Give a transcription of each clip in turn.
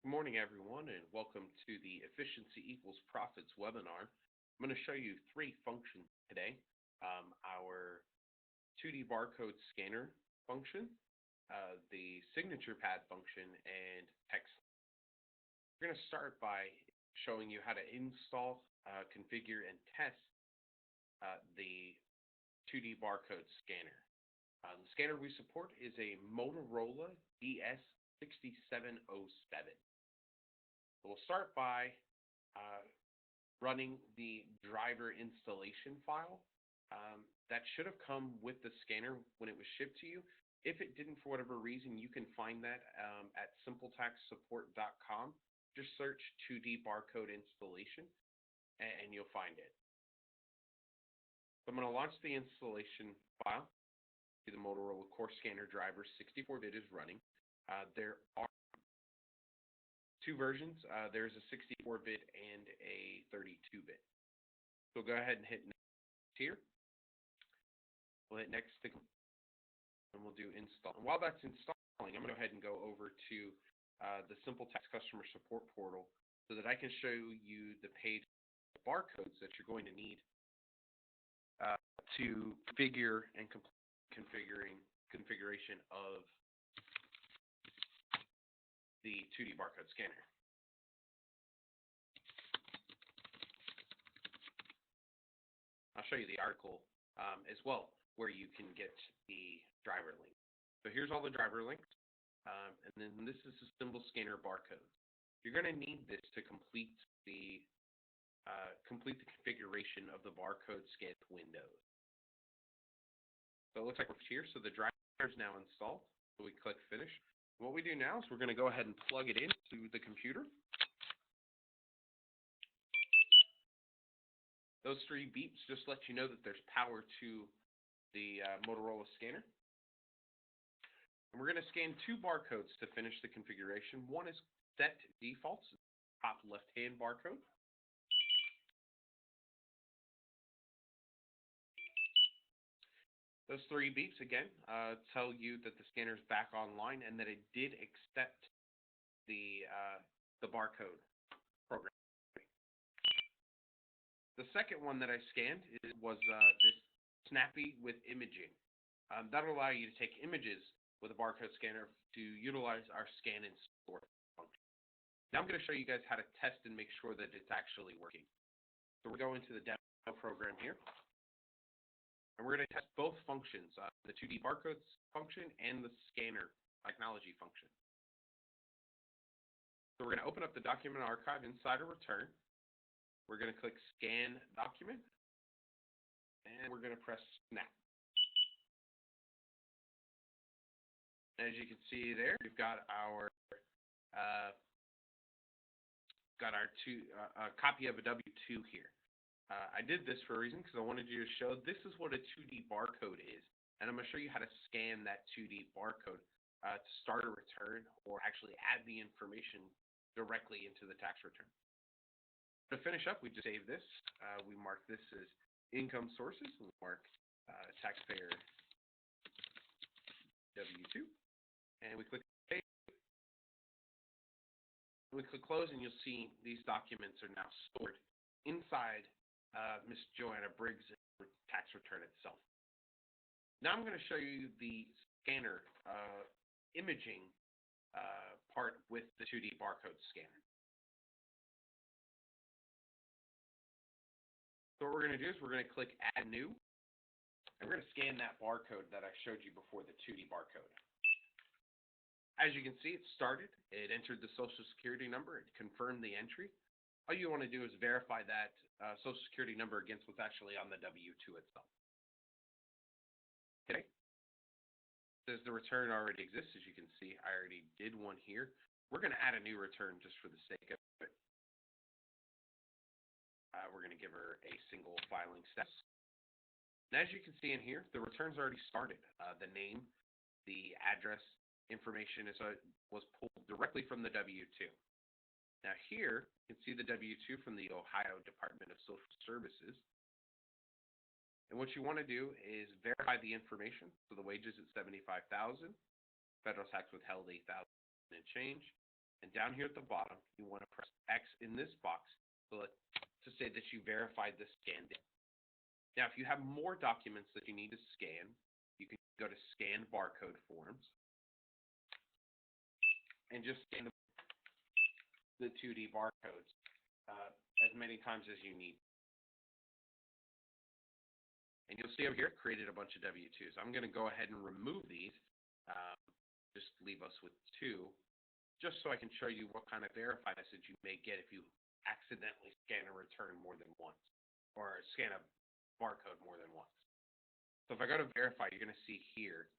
Good morning, everyone, and welcome to the Efficiency Equals Profits webinar. I'm going to show you three functions today. Our 2D barcode scanner function, the signature pad function, and text. We're going to start by showing you how to install, configure, and test the 2D barcode scanner. The scanner we support is a Motorola DS6707. We'll start by running the driver installation file. That should have come with the scanner when it was shipped to you. If it didn't for whatever reason, you can find that at simpletaxsupport.com. Just search 2D barcode installation and you'll find it. So I'm going to launch the installation file. The Motorola Core Scanner driver 64-bit is running. There are two versions. There's a 64-bit and a 32-bit. So go ahead and hit next here. We'll hit next and we'll do install. And while that's installing, I'm going to go ahead and go over to the SimpleTax customer support portal so that I can show you the page barcodes that you're going to need to configure and complete configuration of the 2D barcode scanner. I'll show you the article as well where you can get the driver link. So here's all the driver links, and then this is the symbol scanner barcode. You're going to need this to complete the configuration of the barcode scan windows. So it looks like we're here. So the driver is now installed. So we click finish. What we do now is we're going to go ahead and plug it into the computer. Those three beeps just let you know that there's power to the Motorola scanner. And we're going to scan two barcodes to finish the configuration. One is set defaults, top left-hand barcode. Those three beeps, again, tell you that the scanner is back online and that it did accept the barcode program. The second one that I scanned was this Snappy with imaging. That'll allow you to take images with a barcode scanner to utilize our scan and store function. Now I'm going to show you guys how to test and make sure that it's actually working. So we're going to the demo program here. And we're going to test both functions, the 2D barcodes function and the scanner technology function. So we're going to open up the document archive inside a return. We're going to click Scan Document, and we're going to press Snap. As you can see there, we've got our copy of a W-2 here. I did this for a reason because I wanted you to show this is what a 2D barcode is. And I'm going to show you how to scan that 2D barcode to start a return or actually add the information directly into the tax return. To finish up, we just save this. We mark this as income sources. We mark taxpayer W-2. And we click Save. We click Close, and you'll see these documents are now stored inside Ms. Joanna Briggs' tax return itself. Now I'm going to show you the scanner imaging part with the 2D barcode scanner. So what we're going to do is we're going to click Add New, and we're going to scan that barcode that I showed you before, the 2D barcode. As you can see, it started. It entered the Social Security number. It confirmed the entry. All you want to do is verify that Social Security number against what's actually on the W-2 itself. Okay. Says the return already exists. As you can see, I already did one here. We're going to add a new return just for the sake of it. We're going to give her a single filing status. And as you can see in here, the return's already started. The name, the address information was pulled directly from the W-2. Now here, you can see the W-2 from the Ohio Department of Social Services. And what you want to do is verify the information. So the wages at $75,000, federal tax withheld $8,000 and change. And down here at the bottom, you want to press X in this box to say that you verified the scan data. Now, if you have more documents that you need to scan, you can go to Scan Barcode Forms and just scan the 2D barcodes as many times as you need. And you'll see over here, it created a bunch of W-2s. I'm going to go ahead and remove these, just leave us with 2, just so I can show you what kind of verify message you may get if you accidentally scan a return more than once, or scan a barcode more than once. So if I go to verify, you're going to see here,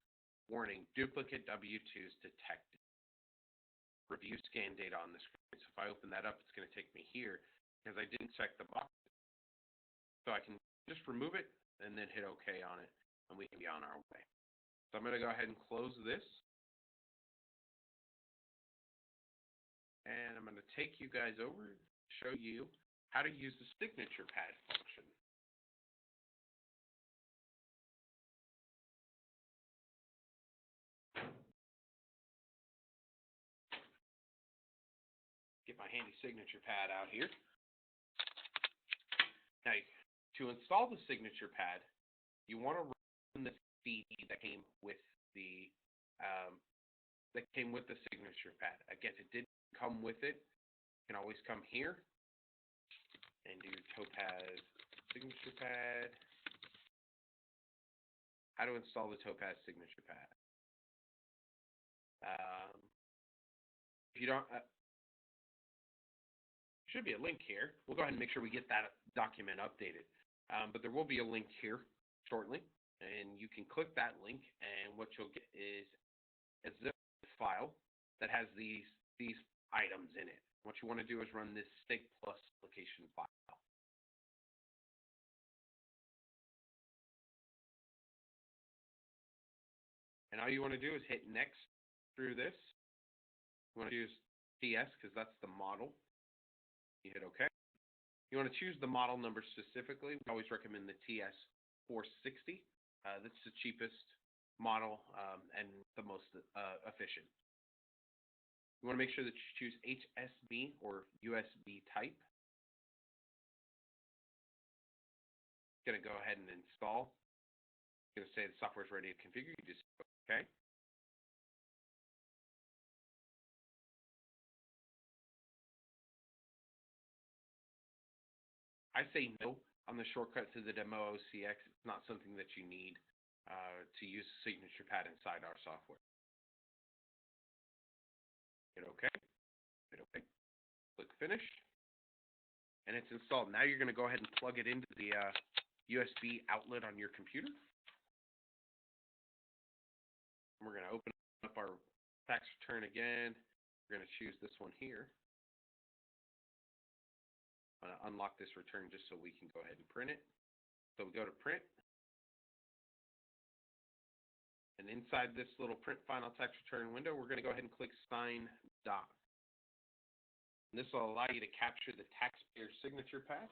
warning, duplicate W-2s detected. Review scan data on the screen. So if I open that up, it's going to take me here because I didn't check the box. So I can just remove it and then hit OK on it, and we can be on our way. So I'm going to go ahead and close this. And I'm going to take you guys over to show you how to use the signature pad function. Get my handy signature pad out here. Now, to install the signature pad, you want to run the CD that came with the signature pad. Again, it didn't come with it. You can always come here and do Topaz signature pad. How to install the Topaz signature pad. If you don't, should be a link here. We'll go ahead and make sure we get that document updated. But there will be a link here shortly, and you can click that link, and what you'll get is a zip file that has these items in it. What you want to do is run this STIG plus application file. And all you want to do is hit next through this. You want to use TS because that's the model. You hit OK. You want to choose the model number specifically. We always recommend the TS460. That's the cheapest model and the most efficient. You want to make sure that you choose HSB or USB type. It's going to go ahead and install. It's going to say the software is ready to configure. You just hit OK. I say no on the shortcut to the demo OCX. It's not something that you need to use the signature pad inside our software. Hit OK. Hit OK. Click Finish. And it's installed. Now you're going to go ahead and plug it into the USB outlet on your computer. And we're going to open up our tax return again. We're going to choose this one here. I'm going to unlock this return just so we can go ahead and print it. So we go to print. And inside this little print final tax return window, we're going to go ahead and click Sign Doc. And this will allow you to capture the taxpayer signature pad.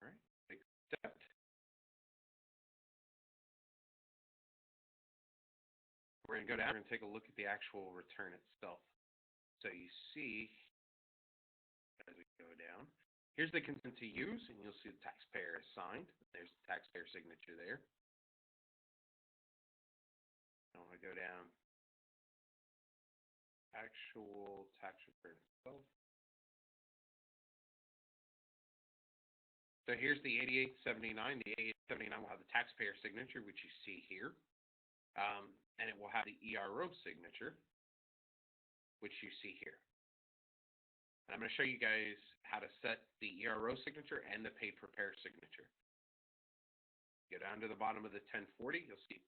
All right, accept. We're going to go down and take a look at the actual return itself. So you see, as we go down, here's the consent to use, and you'll see the taxpayer is signed. There's the taxpayer signature there. I want to go down, actual tax return itself. So here's the 8879. The 8879 will have the taxpayer signature, which you see here. And it will have the ERO signature, which you see here. And I'm going to show you guys how to set the ERO signature and the paid prepare signature. Go down to the bottom of the 1040, you'll see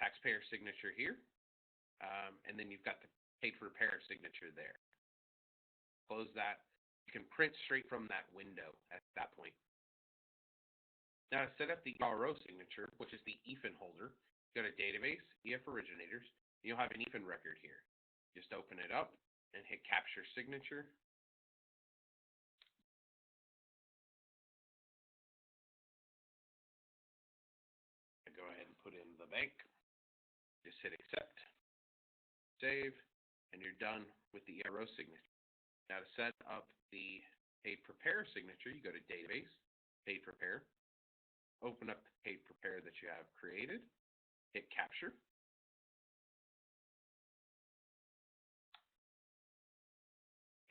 taxpayer signature here, and then you've got the paid prepare signature there. Close that. You can print straight from that window at that point. Now to set up the ERO signature, which is the EFIN holder, go to Database, EF Originators, and you'll have an EFIN record here. Just open it up and hit Capture Signature. Go ahead and put in the bank. Just hit accept, save, and you're done with the arrow signature. Now to set up the paid prepare signature, you go to database, paid prepare, open up the paid prepare that you have created, hit capture,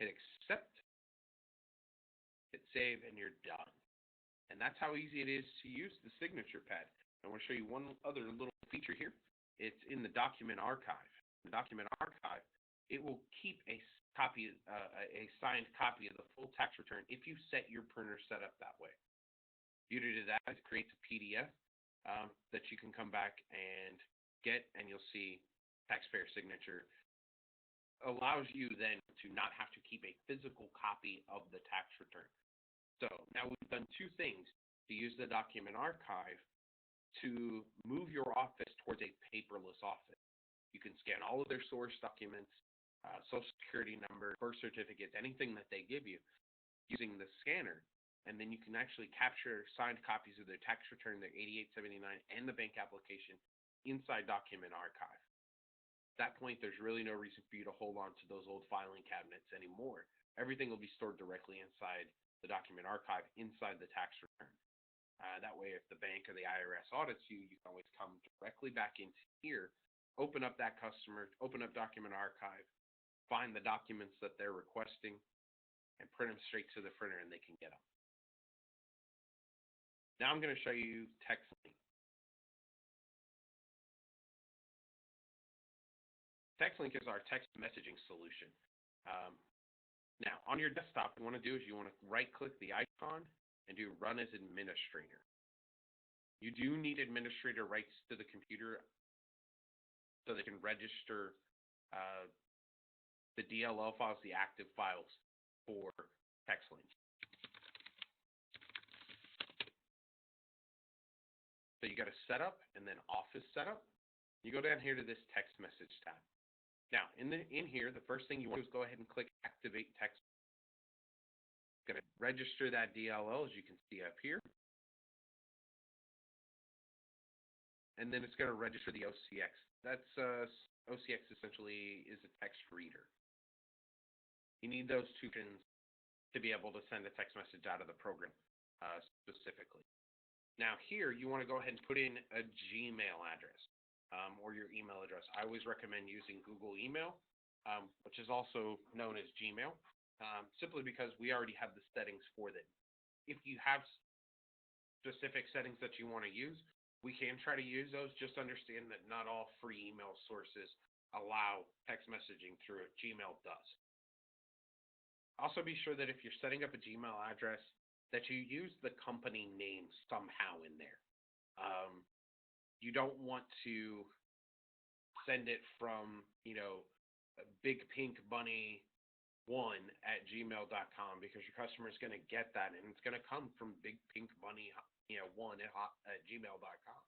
hit accept, hit save, and you're done. And that's how easy it is to use the signature pad. I want to show you one other little feature here. It's in the document archive. The document archive, it will keep a copy, a signed copy of the full tax return if you set your printer set up that way. Beauty to that, it creates a PDF that you can come back and get, and you'll see taxpayer signature. Allows you then to not have to keep a physical copy of the tax return. So now we've done two things to use the document archive to move your office towards a paperless office. You can scan all of their source documents, social security number, birth certificates, anything that they give you using the scanner. And then you can actually capture signed copies of their tax return, their 8879, and the bank application inside document archive. At that point, there's really no reason for you to hold on to those old filing cabinets anymore. Everything will be stored directly inside the document archive, inside the tax return. That way, if the bank or the IRS audits you, you can always come directly back into here, open up that customer, open up document archive, find the documents that they're requesting, and print them straight to the printer, and they can get them. Now I'm going to show you TextLink. TextLink is our text messaging solution. Now, on your desktop, what you want to do is you want to right-click the icon and do Run as Administrator. You do need administrator rights to the computer so they can register the DLL files, the active files for TextLink. So you got a setup and then office setup. You go down here to this text message tab. Now, in here, the first thing you want to do is go ahead and click Activate Text. It's going to register that DLL, as you can see up here. And then it's going to register the OCX. That's OCX essentially is a text reader. You need those two pins to be able to send a text message out of the program specifically. Now here, you want to go ahead and put in a Gmail address or your email address. I always recommend using Google Email, which is also known as Gmail, simply because we already have the settings for that. If you have specific settings that you want to use, we can try to use those. Just understand that not all free email sources allow text messaging through it. Gmail does. Also be sure that if you're setting up a Gmail address, that you use the company name somehow in there. You don't want to send it from, bigpinkbunny1@gmail.com, because your customer is going to get that, and it's going to come from bigpinkbunny1@gmail.com.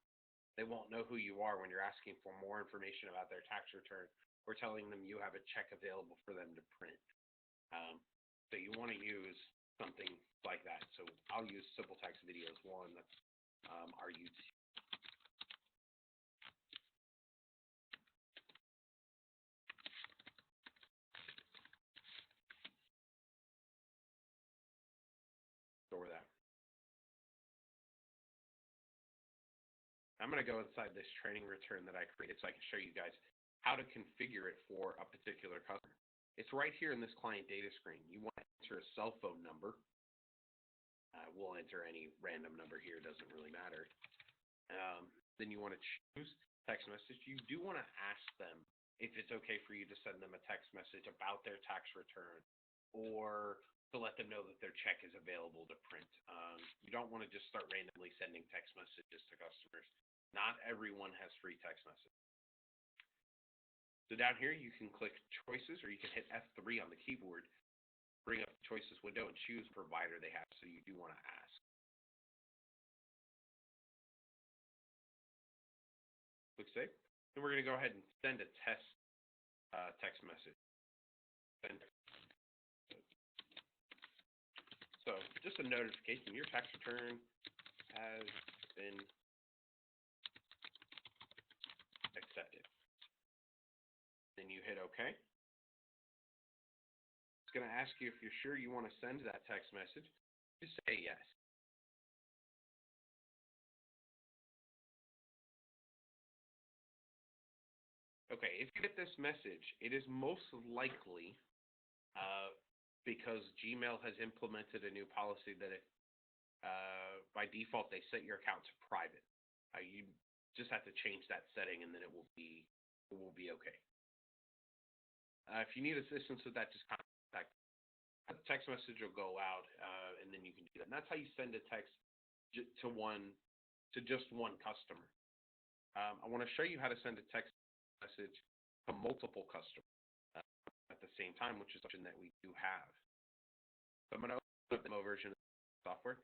They won't know who you are when you're asking for more information about their tax return or telling them you have a check available for them to print. So you want to use something like that. So I'll use Simple Tax Videos 1. That's our YouTube. Store that. I'm going to go inside this training return that I created so I can show you guys how to configure it for a particular customer. It's right here in this client data screen. You want to enter a cell phone number. We'll enter any random number here. It doesn't really matter. Then you want to choose text message. You do want to ask them if it's okay for you to send them a text message about their tax return or to let them know that their check is available to print. You don't want to just start randomly sending text messages to customers. Not everyone has free text messages. So down here, you can click Choices, or you can hit F3 on the keyboard, bring up the Choices window, and choose provider they have, so you do want to ask. Click Save. Then we're going to go ahead and send a test text message. Send. So just a notification, your tax return has been accepted. Then you hit OK. It's going to ask you if you're sure you want to send that text message. Just say yes. Okay, if you get this message, it is most likely uh, because Gmail has implemented a new policy that by default they set your account to private. You just have to change that setting, and then it will be okay. If you need assistance with that, just contact. A text message will go out, and then you can do that. And that's how you send a text to just one customer. I want to show you how to send a text message to multiple customers at the same time, which is something that we do have. So I'm going to open up the demo version of the software.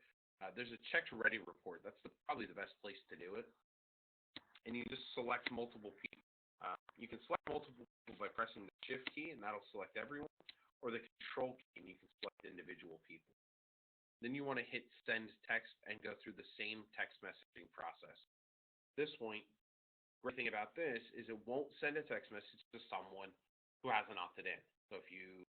There's a checked ready report. That's probably the best place to do it. And you just select multiple people. You can select multiple people by pressing the Shift key, and that'll select everyone, or the Control key, and you can select individual people. Then you want to hit Send Text and go through the same text messaging process. At this point, great thing about this is it won't send a text message to someone who hasn't opted in. So if you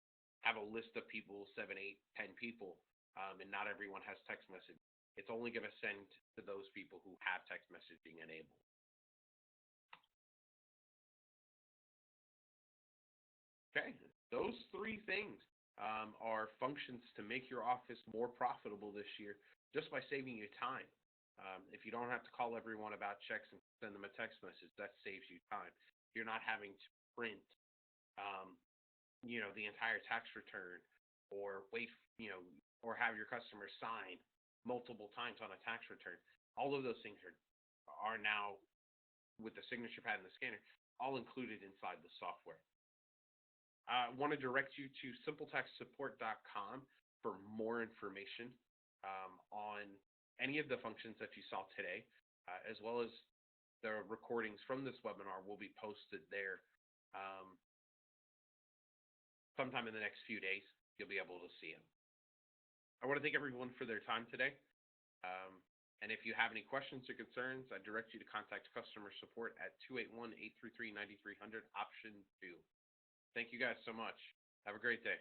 have a list of people, 7, 8, 10 people, and not everyone has text message, it's only going to send to those people who have text messaging enabled. Okay, those three things are functions to make your office more profitable this year just by saving you time. If you don't have to call everyone about checks and send them a text message, that saves you time. You're not having to print, um, the entire tax return, or wait, or have your customer sign multiple times on a tax return. All of those things are now with the signature pad and the scanner, all included inside the software. I want to direct you to simpletaxsupport.com for more information on any of the functions that you saw today, as well as the recordings from this webinar will be posted there sometime in the next few days. You'll be able to see them. I want to thank everyone for their time today. And if you have any questions or concerns, I direct you to contact customer support at 281-833-9300, option 2. Thank you guys so much. Have a great day.